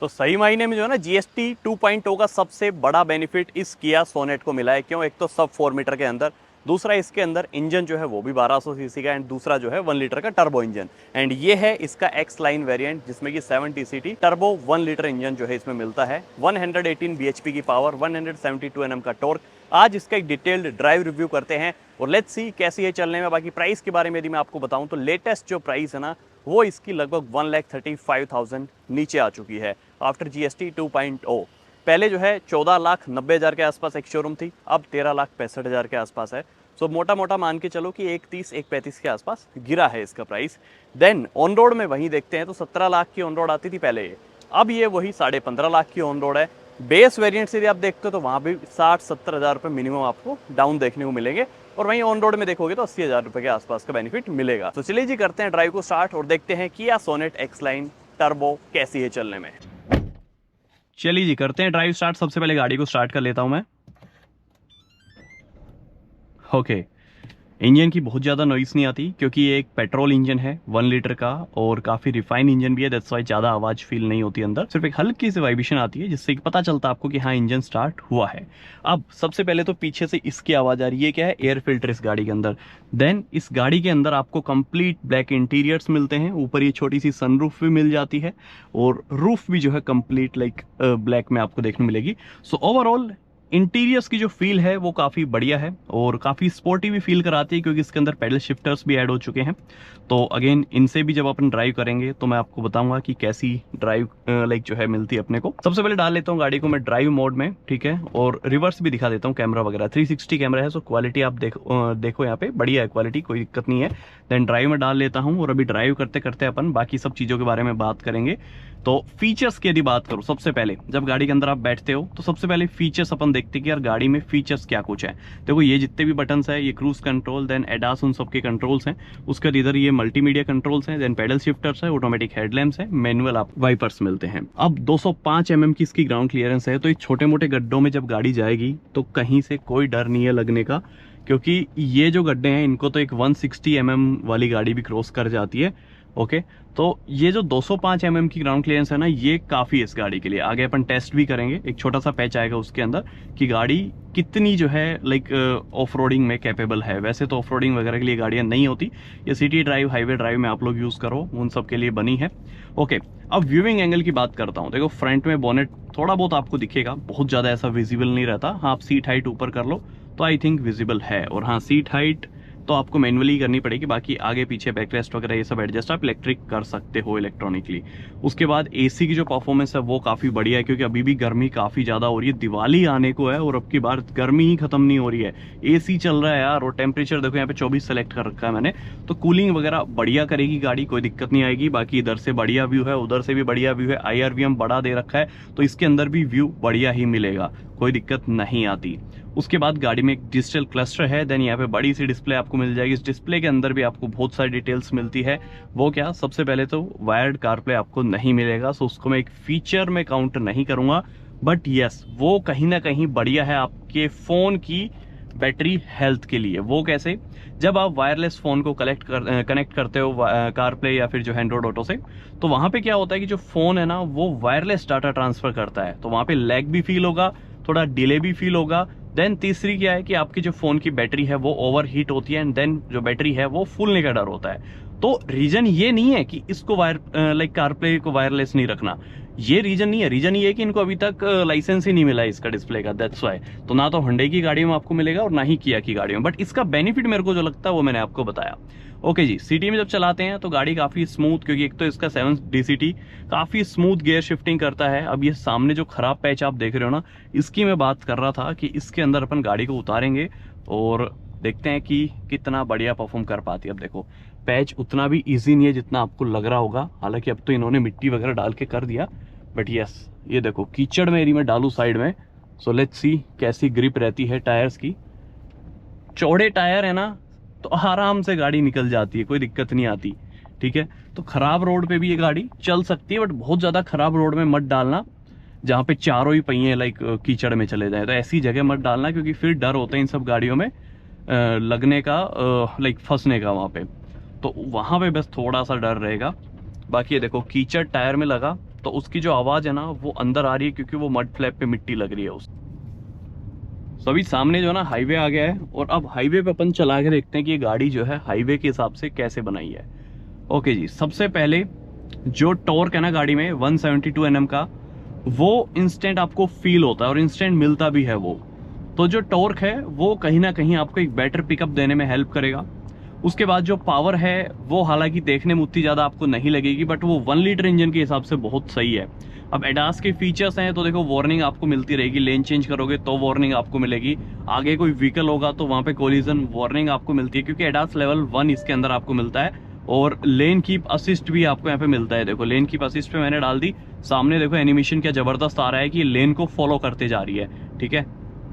तो सही मायने में जो है ना जीएसटी 2.0 का सबसे बड़ा बेनिफिट इस किया सोनेट को मिला है। क्यों? एक तो सब 4 मीटर के अंदर, दूसरा इसके अंदर इंजन जो है वो भी 1200 सीसी का, एंड दूसरा जो है 1 लीटर का टर्बो इंजन। एंड ये है इसका एक्स लाइन वेरिएंट जिसमें कि 70 सीटी टर्बो 1 लीटर इंजन जो है इसमें मिलता है, 118 बीएचपी की पावर, 172 एनएम का टॉर्क। आज इसका एक डिटेल्ड ड्राइव रिव्यू करते हैं और लेट्स सी कैसी है चलने में। बाकी प्राइस के बारे में यदि मैं आपको बताऊं तो लेटेस्ट जो प्राइस है ना वो इसकी लगभग 1,35,000 नीचे आ चुकी है आफ्टर जीएसटी 2.0। पहले जो है 14,90,000 के आसपास एक शोरूम थी, अब 13,65,000 के आसपास है। सो मोटा मोटा मान के चलो कि 1,30 1,35 के आसपास गिरा है इसका प्राइस। देन ऑन रोड में वहीं देखते हैं तो 17 लाख की ऑन रोड आती थी पहले ये, अब ये वही 15.5 लाख की ऑन रोड है। बेस वेरिएंट से यदि आप देखते हो तो वहाँ भी 60-70 हज़ार रुपये मिनिमम आपको डाउन देखने को मिलेंगे, और वहीं ऑन रोड में देखोगे तो 80,000 रुपये के आसपास का बेनिफिट मिलेगा। तो चलिए जी करते हैं ड्राइव को स्टार्ट और देखते हैं किया सोनेट एक्स लाइन टर्बो कैसी है चलने में। चलिए जी करते हैं ड्राइव स्टार्ट। सबसे पहले गाड़ी को स्टार्ट कर लेता हूं मैं। ओके, इंजन की बहुत ज़्यादा नॉइस नहीं आती क्योंकि ये एक पेट्रोल इंजन है 1 लीटर का और काफ़ी रिफाइन इंजन भी है, दैट्स वाई ज़्यादा आवाज़ फील नहीं होती अंदर, सिर्फ एक हल्की सी वाइब्रेशन आती है जिससे कि पता चलता है आपको कि हाँ इंजन स्टार्ट हुआ है। अब सबसे पहले तो पीछे से इसकी आवाज़ आ रही है, क्या है? एयर फिल्टर इस गाड़ी के अंदर। देन इस गाड़ी के अंदर आपको कंप्लीट ब्लैक इंटीरियर्स मिलते हैं, ऊपर ये छोटी सी सनरूफ भी मिल जाती है और रूफ भी जो है कंप्लीट लाइक ब्लैक में आपको देखने मिलेगी। सो ओवरऑल इंटीरियर्स की जो फील है वो काफ़ी बढ़िया है और काफ़ी स्पोर्टी भी फील कराती है क्योंकि इसके अंदर पेडल शिफ्टर्स भी ऐड हो चुके हैं। तो अगेन इनसे भी जब अपन ड्राइव करेंगे तो मैं आपको बताऊंगा कि कैसी ड्राइव लाइक जो है मिलती है अपने को। सबसे पहले डाल लेता हूँ गाड़ी को मैं ड्राइव मोड में, ठीक है, और रिवर्स भी दिखा देता हूँ कैमरा वगैरह। 360 कैमरा है, सो क्वालिटी आप देखो यहाँ पे बढ़िया है क्वालिटी, कोई दिक्कत नहीं है। देन ड्राइव में डाल लेता हूँ और अभी ड्राइव करते करते अपन बाकी सब चीज़ों के बारे में बात करेंगे। तो फीचर्स की यदि बात करूँ, सबसे पहले जब गाड़ी के अंदर आप बैठते हो तो सबसे पहले फीचर्स अपन देखते हैं कि यार गाड़ी में फीचर्स क्या कुछ है। देखो ये जितने भी बटन्स है, ये क्रूज कंट्रोल, देन एडास, उन सबके कंट्रोल्स हैं। उसके बाद इधर ये मल्टीमीडिया कंट्रोल्स हैं, देन पेडल शिफ्टर्स है, ऑटोमेटिक हेडलैम्प्स है, मैनुअल आप वाइपर्स मिलते हैं। अब 205 mm की इसकी ग्राउंड क्लियरेंस है, तो ये छोटे मोटे गड्ढों में जब गाड़ी जाएगी तो कहीं से कोई डर नहीं है लगने का, क्योंकि ये जो गड्ढे हैं इनको तो एक 160 mm वाली गाड़ी भी क्रॉस कर जाती है। ओके, तो ये जो 205 mm की ग्राउंड क्लियरेंस है ना, ये काफ़ी है इस गाड़ी के लिए। आगे अपन टेस्ट भी करेंगे, एक छोटा सा पैच आएगा उसके अंदर कि गाड़ी कितनी जो है लाइक ऑफ रोडिंग में कैपेबल है। वैसे तो ऑफ रोडिंग वगैरह के लिए गाड़ियाँ नहीं होती, ये सिटी ड्राइव, हाईवे ड्राइव में आप लोग यूज़ करो, उन सब के लिए बनी है। ओके, अब व्यूइंग एंगल की बात करता हूँ। देखो फ्रंट में बोनेट थोड़ा बहुत आपको दिखेगा, बहुत ज़्यादा ऐसा विजिबल नहीं रहता। हाँ, आप सीट हाइट ऊपर कर लो तो आई थिंक विजिबल है, और हाँ सीट हाइट तो आपको मैनुअली करनी पड़ेगी, बाकी आगे पीछे बैकरेस्ट वगैरह ये सब एडजस्ट आप इलेक्ट्रिक कर सकते हो इलेक्ट्रॉनिकली। उसके बाद एसी की जो परफॉर्मेंस है वो काफ़ी बढ़िया है क्योंकि अभी भी गर्मी काफ़ी ज़्यादा हो रही है, दिवाली आने को है और अब की बार गर्मी ही खत्म नहीं हो रही है। एसी चल रहा है यार, और टेम्परेचर देखो यहाँ पे 24 सेलेक्ट कर रखा है मैंने, तो कूलिंग वगैरह बढ़िया करेगी गाड़ी, कोई दिक्कत नहीं आएगी। बाकी इधर से बढ़िया व्यू है, उधर से भी बढ़िया व्यू है, IRVM बढ़ा दे रखा है तो इसके अंदर भी व्यू बढ़िया ही मिलेगा, कोई दिक्कत नहीं आती। उसके बाद गाड़ी में एक डिजिटल क्लस्टर है, देन यहाँ पे बड़ी सी डिस्प्ले आपको मिल जाएगी। इस डिस्प्ले के अंदर भी आपको बहुत सारी डिटेल्स मिलती है। वो क्या, सबसे पहले तो वायर्ड कारप्ले आपको नहीं मिलेगा, सो उसको मैं एक फीचर में काउंट नहीं करूंगा, बट यस वो कहीं ना कहीं बढ़िया है आपके फ़ोन की बैटरी हेल्थ के लिए। वो कैसे, जब आप वायरलेस फ़ोन को कनेक्ट करते हो कारप्ले या फिर जो एंड्रॉइड ऑटो से, तो वहाँ पे क्या होता है कि जो फ़ोन है ना वो वायरलेस डाटा ट्रांसफ़र करता है, तो वहाँ पे लैग भी फील होगा, थोड़ा डिले भी फील होगा। देन तीसरी क्या है कि आपकी जो फ़ोन की बैटरी है वो ओवर हीट होती है, एंड देन जो बैटरी है वो फूलने का डर होता है। तो रीज़न ये नहीं है कि इसको लाइक कारप्ले को वायरलेस नहीं रखना, ये रीजन नहीं है। रीजन ये है कि इनको अभी तक लाइसेंस ही नहीं मिला है इसका डिस्प्ले का, दैट्स वाई। तो ना तो हुंडई की गाड़ियों में आपको मिलेगा और ना ही किया की गाड़ियों में, बट इसका बेनिफिट मेरे को जो लगता है वो मैंने आपको बताया। ओके जी, सिटी में जब चलाते हैं तो गाड़ी काफ़ी स्मूथ, क्योंकि एक तो इसका 7 DCT काफ़ी स्मूथ गियर शिफ्टिंग करता है। अब ये सामने जो खराब पैच आप देख रहे हो ना, इसकी मैं बात कर रहा था कि इसके अंदर अपन गाड़ी को उतारेंगे और देखते हैं कि कितना बढ़िया परफॉर्म कर पाती है। अब देखो पैच उतना भी ईजी नहीं है जितना आपको लग रहा होगा, हालांकि अब तो इन्होंने मिट्टी वगैरह डाल के कर दिया, बट यस ये देखो कीचड़ में यदि मैं डालूँ साइड में, सो लेट्स सी कैसी ग्रिप रहती है टायर्स की। चौड़े टायर है ना तो आराम से गाड़ी निकल जाती है, कोई दिक्कत नहीं आती, ठीक है। तो खराब रोड पे भी ये गाड़ी चल सकती है, बट बहुत ज़्यादा खराब रोड में मत डालना जहाँ पे चारों ही पहिए लाइक कीचड़ में चले जाए, तो ऐसी जगह मत डालना क्योंकि फिर डर होता है इन सब गाड़ियों में लगने का, लाइक फंसने का वहाँ पे, तो वहाँ पे बस थोड़ा सा डर रहेगा। बाकी ये देखो कीचड़ टायर में लगा तो उसकी जो आवाज है ना वो अंदर आ रही है, क्योंकि वो मड फ्लैप पे मिट्टी लग रही है उस। तो अभी सामने जो ना हाईवे आ गया है, और अब हाईवे पे अपन चला के देखते हैं कि ये गाड़ी जो है हाईवे के हिसाब से कैसे बनाई है। ओके जी, सबसे पहले जो टॉर्क है ना गाड़ी में 172 Nm का, वो इंस्टेंट आपको फील होता है और इंस्टेंट मिलता भी है वो। तो जो टॉर्क है वो कहीं ना कहीं आपको एक बेटर पिकअप देने में हेल्प करेगा। उसके बाद जो पावर है वो हालांकि देखने में उतनी ज्यादा आपको नहीं लगेगी, बट वो 1 लीटर इंजन के हिसाब से बहुत सही है। अब एडास के फीचर्स हैं तो देखो वार्निंग आपको मिलती रहेगी, लेन चेंज करोगे तो वार्निंग आपको मिलेगी, आगे कोई व्हीकल होगा तो वहां पे कोलिजन वार्निंग आपको मिलती है, क्योंकि एडास लेवल 1 इसके अंदर आपको मिलता है। और लेन कीप असिस्ट भी आपको यहाँ पे मिलता है। देखो लेन कीप असिस्ट पे मैंने डाल दी, सामने देखो एनिमेशन क्या जबरदस्त आ रहा है कि लेन को फॉलो करते जा रही है। ठीक है,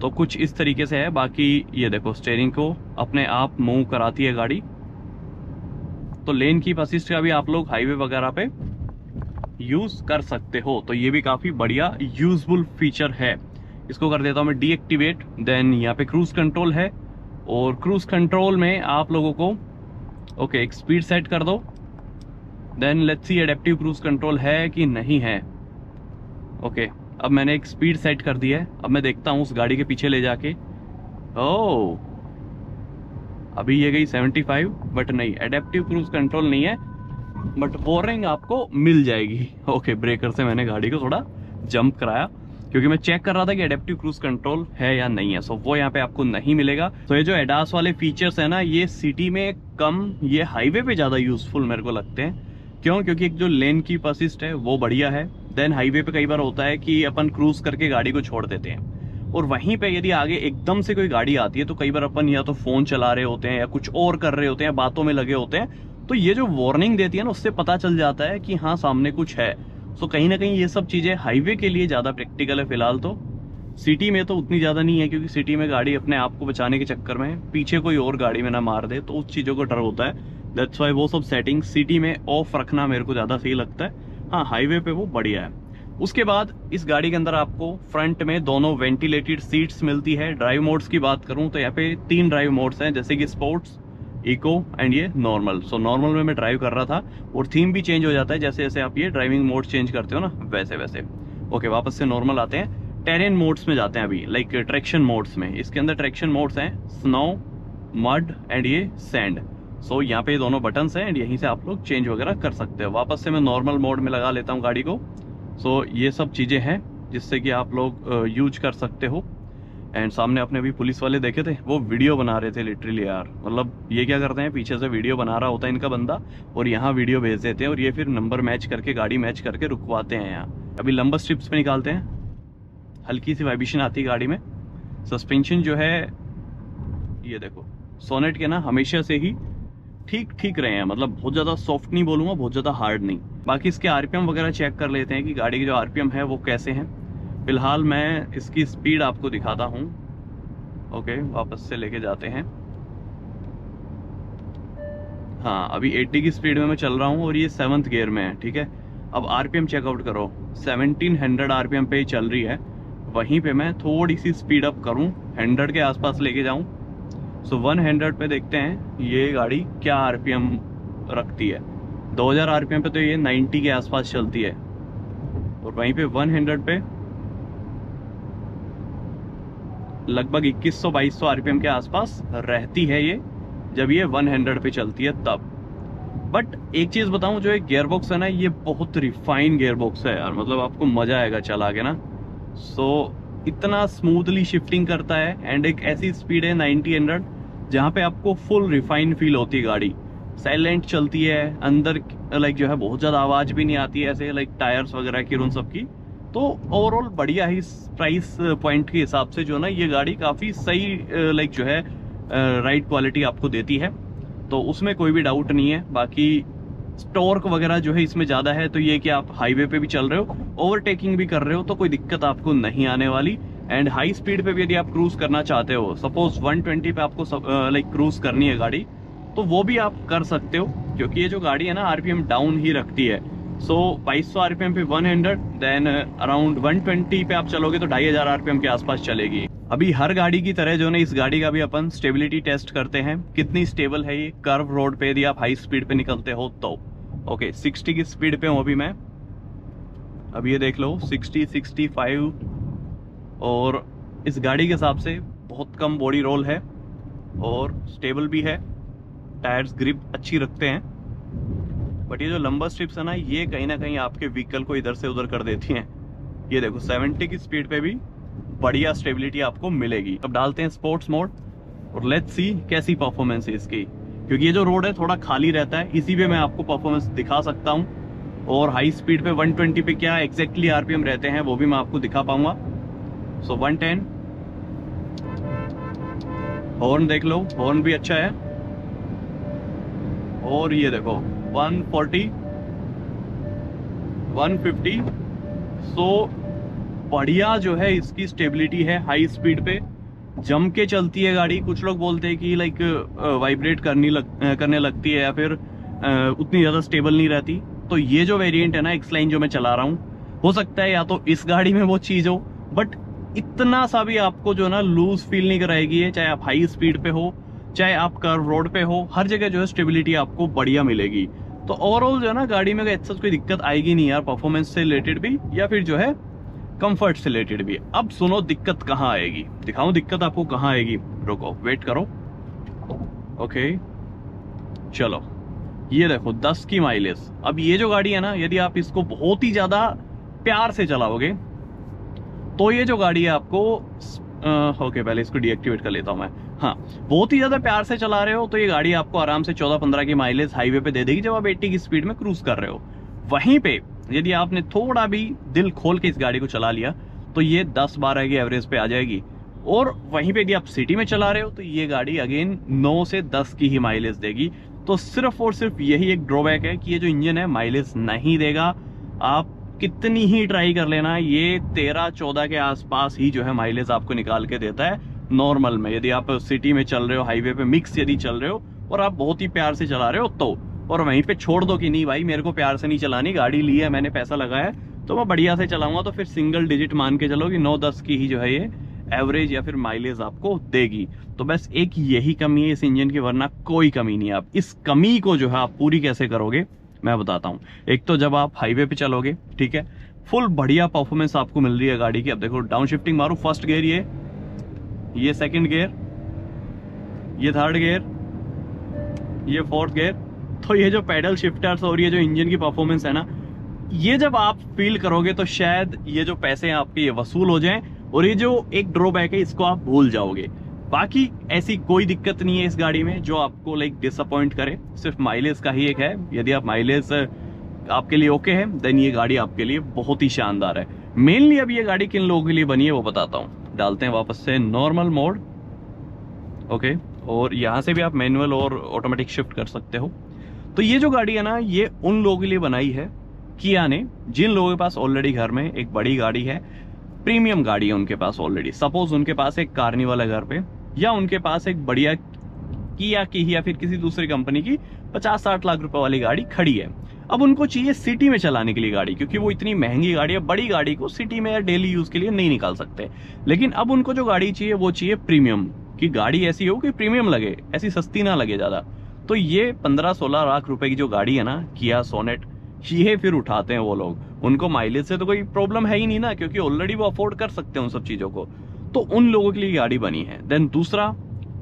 तो कुछ इस तरीके से है। बाकी ये देखो स्टीयरिंग को अपने आप मूव कराती है गाड़ी। तो लेन कीप असिस्ट का भी आप लोग हाईवे वगैरह पे यूज कर सकते हो, तो ये भी काफी बढ़िया यूजफुल फीचर है। इसको कर देता हूं मैं डीएक्टिवेट। देन यहाँ पे क्रूज कंट्रोल है, और क्रूज कंट्रोल में आप लोगों को ओके एक स्पीड सेट कर दो। Then let's see adaptive cruise control है कि नहीं है। ओके, अब मैंने एक स्पीड सेट कर दी है। अब मैं देखता हूँ उस गाड़ी के पीछे ले जाके। ओह, अभी ये गई 75, बट नहीं एडेप्टिव क्रूज कंट्रोल नहीं है, बट वार्निंग आपको मिल जाएगी। ओके, ब्रेकर से मैंने गाड़ी को थोड़ा जंप कराया, क्योंकि मैं चेक कर रहा था कि एडेप्टिव क्रूज कंट्रोल है या नहीं है। सो वो यहाँ पे आपको नहीं मिलेगा। तो ये जो एडास वाले फीचर्स है ना, ये सिटी में कम, ये हाईवे पे ज्यादा यूजफुल मेरे को लगते हैं। क्यों? क्योंकि एक जो लेन कीप असिस्ट है वो बढ़िया है। देन हाईवे पे कई बार होता है कि अपन क्रूज करके गाड़ी को छोड़ देते हैं, और वहीं पे यदि आगे एकदम से कोई गाड़ी आती है तो कई बार अपन या तो फोन चला रहे होते हैं या कुछ और कर रहे होते हैं, बातों में लगे होते हैं, तो ये जो वार्निंग देती है ना उससे पता चल जाता है कि हाँ सामने कुछ है। सो कहीं ना कहीं ये सब चीजें हाईवे के लिए ज्यादा प्रैक्टिकल है फिलहाल। तो सिटी में तो उतनी ज्यादा नहीं है, क्योंकि सिटी में गाड़ी अपने आप को बचाने के चक्कर में पीछे कोई और गाड़ी में ना मार दे, तो उस चीजों को डर होता है। दैट्स वाई वो सब सेटिंग सिटी में ऑफ रखना मेरे को ज्यादा सही लगता है। हाँ, हाईवे पे वो बढ़िया है। उसके बाद इस गाड़ी के अंदर आपको फ्रंट में दोनों वेंटिलेटेड सीट्स मिलती है। ड्राइव मोड्स की बात करूं तो यहाँ पे 3 ड्राइव मोड्स हैं, जैसे कि स्पोर्ट्स, इको एंड ये नॉर्मल। सो नॉर्मल में मैं ड्राइव कर रहा था, और थीम भी चेंज हो जाता है जैसे जैसे आप ये ड्राइविंग मोड चेंज करते हो ना, वैसे वैसे। ओके, वापस से नॉर्मल आते हैं, टेरेन मोड्स में जाते हैं अभी, लाइक ट्रैक्शन मोड्स में। इसके अंदर ट्रैक्शन मोड्स हैं स्नो, मड एंड ये सैंड। सो यहाँ पे दोनों बटन्स हैं, एंड यहीं से आप लोग चेंज वगैरह कर सकते हो। वापस से मैं नॉर्मल मोड में लगा लेता हूँ गाड़ी को। सो ये सब चीजें हैं जिससे कि आप लोग यूज कर सकते हो। एंड सामने आपने अभी पुलिस वाले देखे थे, वो वीडियो बना रहे थे लिटरली यार। मतलब ये क्या करते हैं, पीछे से वीडियो बना रहा होता है इनका बंदा, और यहाँ वीडियो भेज देते हैं, और ये फिर नंबर मैच करके गाड़ी मैच करके रुकवाते हैं यहाँ। अभी लंबा स्ट्रिप्स पे निकालते हैं। हल्की सी वाइब्रेशन आती है गाड़ी में। सस्पेंशन जो है ये देखो, सोनेट के ना हमेशा से ही ठीक ठीक रहे हैं, मतलब बहुत ज्यादा सॉफ्ट नहीं बोलूंगा, बहुत ज्यादा हार्ड नहीं। बाकी इसके आरपीएम वगैरह चेक कर लेते हैं कि गाड़ी के जो आरपीएम है वो कैसे हैं। फिलहाल मैं इसकी स्पीड आपको दिखाता हूं। ओके, वापस से लेके जाते हैं। हाँ, अभी 80 की स्पीड में मैं चल रहा हूं, और ये 7th गियर में है। ठीक है, अब आरपीएम चेकआउट करो, 1700 आरपीएम पे ही चल रही है। वहीं पे मैं थोड़ी सी स्पीड अप करूं, 100 के आसपास लेके जाऊं। सो 100 पे देखते हैं ये गाड़ी क्या आरपीएम रखती है। 2000 आरपीएम पे तो ये 90 के आसपास चलती है, और वहीं पे 100 पे लगभग 2100-2200 आरपीएम के आसपास रहती है ये, जब ये 100 पे चलती है तब। बट एक चीज बताऊं, जो एक गियर बॉक्स है ना, ये बहुत रिफाइन गियर बॉक्स है यार, मतलब आपको मजा आएगा चला के ना। सो इतना स्मूथली शिफ्टिंग करता है, एंड एक ऐसी स्पीड है 90-100 जहाँ पे आपको फुल रिफाइन फील होती है गाड़ी। साइलेंट चलती है अंदर, लाइक जो है बहुत ज्यादा आवाज भी नहीं आती है ऐसे, लाइक टायर्स वगैरह की उन सब की। तो ओवरऑल बढ़िया है। इस प्राइस पॉइंट के हिसाब से जो ना ये गाड़ी काफी सही लाइक जो है राइड क्वालिटी आपको देती है, तो उसमें कोई भी डाउट नहीं है। बाकी टॉर्क वगैरह जो है इसमें ज्यादा है, तो ये कि आप हाईवे पे भी चल रहे हो, ओवरटेकिंग भी कर रहे हो, तो कोई दिक्कत आपको नहीं आने वाली। एंड हाई स्पीड पे भी यदि आप क्रूज करना चाहते हो, सपोज 120 पे आपको लाइक क्रूज करनी है गाड़ी, तो वो भी आप कर सकते हो, क्योंकि ये जो गाड़ी है ना आरपीएम डाउन ही रखती है। सो 2200 आरपीएम पे 100, देन अराउंड 120 पे आप चलोगे तो 2500 आरपीएम के आसपास चलेगी। अभी हर गाड़ी की तरह जो ना इस गाड़ी का भी अपन स्टेबिलिटी टेस्ट करते हैं, कितनी स्टेबल है ये कर्व रोड पे यदि आप हाई स्पीड पे निकलते हो तो। ओके, 60 की स्पीड पे हूं अभी मैं। अब ये देख लो 60, 65, और इस गाड़ी के हिसाब से बहुत कम बॉडी रोल है और स्टेबल भी है। टायर्स ग्रिप अच्छी रखते हैं, बट ये जो लंबा स्ट्रिप्स है ना, ये कहीं ना कहीं आपके व्हीकल को इधर से उधर कर देती हैं। ये देखो 70 की स्पीड पे भी बढ़िया स्टेबिलिटी आपको मिलेगी। अब डालते हैं स्पोर्ट्स मोड और लेट्स सी कैसी परफॉर्मेंस है इसकी, क्योंकि ये जो रोड है थोड़ा खाली रहता है, इसी पे मैं आपको परफॉर्मेंस दिखा सकता हूँ। और हाई स्पीड पे 120 पे क्या एग्जैक्टली आरपीएम रहते हैं वो भी मैं आपको दिखा पाऊंगा। सो 110, हॉर्न देख लो, हॉर्न भी अच्छा है। और ये देखो 140, 150। सो बढ़िया जो है इसकी स्टेबिलिटी है। हाई स्पीड पे जम के चलती है गाड़ी। कुछ लोग बोलते हैं कि लाइक वाइब्रेट करने लगती है या फिर उतनी ज्यादा स्टेबल नहीं रहती। तो ये जो वेरिएंट है ना एक्स लाइन जो मैं चला रहा हूँ, हो सकता है या तो इस गाड़ी में वो चीज हो, बट इतना सा भी आपको जो है ना लूज फील नहीं कराएगी है। चाहे आप हाई स्पीड पे हो, चाहे आप कर्व रोड पे हो, हर जगह जो है स्टेबिलिटी आपको बढ़िया मिलेगी। तो ओवरऑल जो है ना गाड़ी में कोई दिक्कत आएगी नहीं यार, परफॉर्मेंस से रिलेटेड भी या फिर जो है कंफर्ट से रिलेटेड भी। अब सुनो दिक्कत कहाँ आएगी, दिखाऊं दिक्कत आपको कहाँ आएगी। रुको, वेट करो। ओके चलो, ये देखो 10 की माइलेज। अब ये जो गाड़ी है ना, यदि आप इसको बहुत ही ज्यादा प्यार से चलाओगे तो ये जो गाड़ी है आपको ओके पहले इसको डीएक्टिवेट कर लेता हूं मैं। हाँ, बहुत ही ज्यादा प्यार से चला रहे हो तो ये गाड़ी आपको आराम से 14-15 की माइलेज हाईवे पे दे देगी जब आप 80 की स्पीड में क्रूज कर रहे हो। वहीं पे यदि आपने थोड़ा भी दिल खोल के इस गाड़ी को चला लिया तो ये 10-12 की एवरेज पे आ जाएगी। और वहीं पे यदि आप सिटी में चला रहे हो तो ये गाड़ी अगेन 9 से 10 की ही माइलेज देगी। तो सिर्फ और सिर्फ यही एक ड्रॉबैक है कि ये जो इंजन है माइलेज नहीं देगा। आप कितनी ही ट्राई कर लेना, ये 13-14 के आसपास ही जो है माइलेज आपको निकाल के देता है नॉर्मल में। यदि आप सिटी में चल रहे हो, हाईवे पे मिक्स यदि चल रहे हो और आप बहुत ही प्यार से चला रहे हो तो, और वहीं पे छोड़ दो कि नहीं भाई मेरे को प्यार से नहीं चलानी, गाड़ी ली है मैंने, पैसा लगाया है तो मैं बढ़िया से चलाऊंगा, तो फिर सिंगल डिजिट मान के चलो कि 9-10 की ही जो है ये एवरेज या फिर माइलेज आपको देगी। तो बस एक यही कमी है इस इंजन की, वरना कोई कमी नहीं है। आप इस कमी को जो है आप पूरी कैसे करोगे मैं बताता हूं। एक तो जब आप हाईवे पे चलोगे, ठीक है, फुल बढ़िया परफॉर्मेंस आपको मिल रही है गाड़ी की। अब देखो डाउन शिफ्टिंग मारो, फर्स्ट गियर ये सेकंड गियर, ये थर्ड गियर, ये फोर्थ गियर। तो ये जो पैडल शिफ्टर्स और ये जो इंजन की परफॉर्मेंस है ना, ये जब आप फील करोगे तो शायद ये जो पैसे हैं आपके ये वसूल हो जाएं और ये जो एक ड्रॉबैक है इसको आप भूल जाओगे। बाकी ऐसी कोई दिक्कत नहीं है इस गाड़ी में जो आपको लाइक डिसअपॉइंट करे। सिर्फ माइलेज का ही एक है, यदि आप माइलेज आपके लिए ओके है देन ये गाड़ी आपके लिए बहुत ही शानदार है। मेनली अब ये गाड़ी किन लोगों के लिए बनी है वो बताता हूँ। डालते हैं वापस से नॉर्मल मोड, ओके, और यहाँ से भी आप मैनुअल और ऑटोमेटिक शिफ्ट कर सकते हो। तो ये जो गाड़ी है ना, ये उन लोगों के लिए बनाई है किया ने जिन लोगों के पास ऑलरेडी घर में एक बड़ी गाड़ी है, प्रीमियम गाड़ी है उनके पास ऑलरेडी। सपोज उनके पास एक कार्निवल है घर पे, या उनके पास एक बढ़िया किया की या फिर किसी दूसरी कंपनी की 50-60 लाख रुपए वाली गाड़ी खड़ी है। अब उनको चाहिए सिटी में चलाने के लिए गाड़ी, क्योंकि वो इतनी महंगी गाड़ी है, बड़ी गाड़ी को सिटी में या डेली यूज के लिए नहीं निकाल सकते। लेकिन अब उनको जो गाड़ी चाहिए वो चाहिए प्रीमियम की गाड़ी, ऐसी हो कि प्रीमियम लगे, ऐसी सस्ती ना लगे ज्यादा। तो ये 15-16 लाख रुपए की जो गाड़ी है ना, किया सोनेट, ये फिर उठाते हैं वो लोग। उनको माइलेज से तो कोई प्रॉब्लम है ही नहीं ना, क्योंकि ऑलरेडी वो अफोर्ड कर सकते हैं उन सब चीजों को। तो उन लोगों के लिए गाड़ी बनी है। देन दूसरा,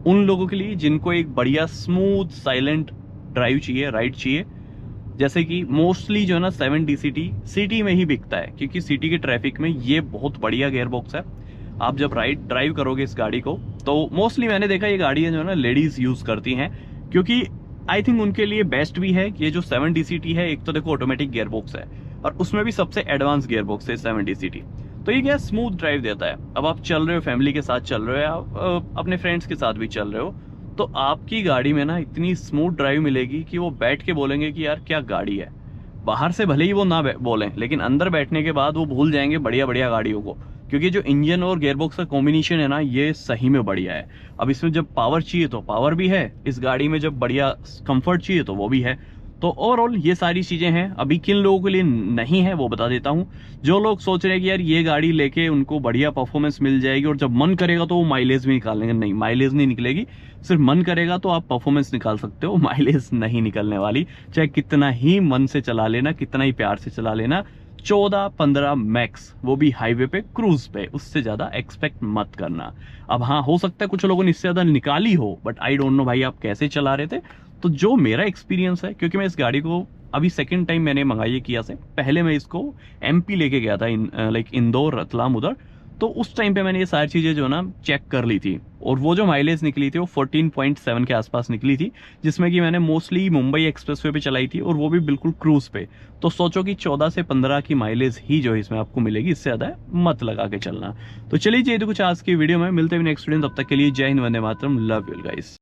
उन लोगों के लिए जिनको एक बढ़िया स्मूथ साइलेंट ड्राइव चाहिए, राइड चाहिए, जैसे कि मोस्टली जो है ना 7 DCT सिटी में ही बिकता है, क्योंकि सिटी के ट्रैफिक में ये बहुत बढ़िया गियर बॉक्स है। आप जब राइड ड्राइव करोगे इस गाड़ी को तो मोस्टली मैंने देखा ये गाड़ियां जो है ना लेडीज यूज करती हैं, क्योंकि आई थिंक उनके लिए बेस्ट भी है कि ये जो 7 DCT है, एक तो देखो ऑटोमेटिक गियर बॉक्स है और उसमें भी सबसे एडवांस गियर बॉक्स है 7 DCT। तो ये क्या स्मूथ ड्राइव देता है। अब आप चल रहे हो, फैमिली के साथ चल रहे हो या अपने फ्रेंड्स के साथ भी चल रहे हो, तो आपकी गाड़ी में ना इतनी स्मूथ ड्राइव मिलेगी कि वो बैठ के बोलेंगे कि यार क्या गाड़ी है। बाहर से भले ही वो ना बोलें, लेकिन अंदर बैठने के बाद वो भूल जाएंगे बढ़िया बढ़िया गाड़ियों को, क्योंकि जो इंजन और गियरबॉक्स का कॉम्बिनेशन है ना, ये सही में बढ़िया है। अब इसमें जब पावर चाहिए तो पावर भी है इस गाड़ी में, जब बढ़िया कंफर्ट चाहिए तो वो भी है। तो ओवरऑल ये सारी चीजें हैं। अभी किन लोगों के लिए नहीं है वो बता देता हूं। जो लोग सोच रहे हैं कि यार ये गाड़ी लेके उनको बढ़िया परफॉर्मेंस मिल जाएगी और जब मन करेगा तो वो माइलेज भी निकालेंगे, नहीं, माइलेज नहीं निकलेगी। सिर्फ मन करेगा तो आप परफॉर्मेंस निकाल सकते हो, माइलेज नहीं निकलने वाली। चाहे कितना ही मन से चला लेना, कितना ही प्यार से चला लेना, 14-15 मैक्स, वो भी हाईवे पे क्रूज पे, उससे ज्यादा एक्सपेक्ट मत करना। अब हाँ, हो सकता है कुछ लोगों ने इससे ज्यादा निकाली हो, बट आई डोंट नो भाई आप कैसे चला रहे थे। तो जो मेरा एक्सपीरियंस है, क्योंकि मैं इस गाड़ी को अभी सेकंड टाइम मैंने मंगाई है किया से, पहले मैं इसको एमपी लेके गया था, लाइक इंदौर रतलाम उधर। तो उस टाइम पे मैंने ये सारी चीजें जो ना चेक कर ली थी, और वो जो माइलेज निकली थी वो 14.7 के आसपास निकली थी, जिसमें कि मैंने मोस्टली मुंबई एक्सप्रेसवे पे चलाई थी, और वो भी बिल्कुल क्रूज पे। तो सोचो कि 14 से 15 की माइलेज ही जो है इसमें आपको मिलेगी, इससे ज्यादा मत लगा के चलना। तो चलिए जी, ये तो कुछ आज की वीडियो में, मिलते हैं नेक्स्ट वीडियो, तब तक के लिए जय Hind, Vande Mataram, love you guys.